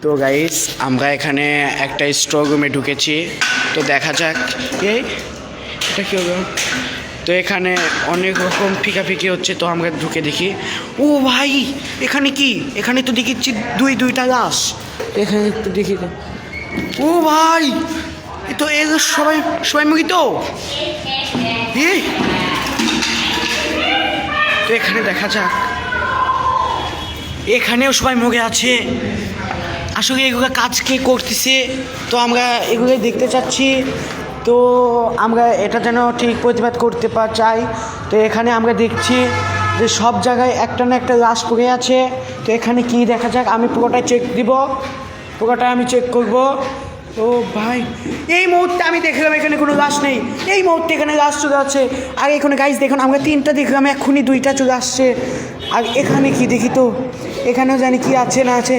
তো গাইস আমরা এখানে একটা স্ট্রং রুমে ঢুকেছি, তো দেখা যাক এটা কী হবে। তো এখানে অনেক রকম ফিকাফিকি হচ্ছে, তো আমরা ঢুকে দেখি। ও ভাই এখানে কি, এখানে তো দেখিচ্ছি দুইটা লাশ। এখানে একটু দেখি। ও ভাই এ তো এ সবাই সবাই মুখি তো তো এখানে দেখা যাক, এখানেও সবাই মরে আছে। আসলে এগুলো কাজ কে করতেছে, তো আমরা এগুলো দেখতে চাচ্ছি। তো আমরা এটা যেন ঠিক প্রতিবাদ করতে চাই। তো এখানে আমরা দেখছি যে সব জায়গায় একটা না একটা লাশ পড়ে আছে। তো এখানে কি দেখা যাক, আমি পুরোটাই চেক দিব, পুরোটাই আমি চেক করব। ও ভাই এই মুহূর্তে আমি দেখলাম এখানে কোনো লাশ নেই, এই মুহূর্তে এখানে লাশ চলে আছে। আর এখানে গাইস দেখুন, আমরা 3টা দেখলাম, এক্ষুনি 2টা চলে আসছে। আর এখানে কি দেখি, তো এখানেও জানি কি আছে না আছে।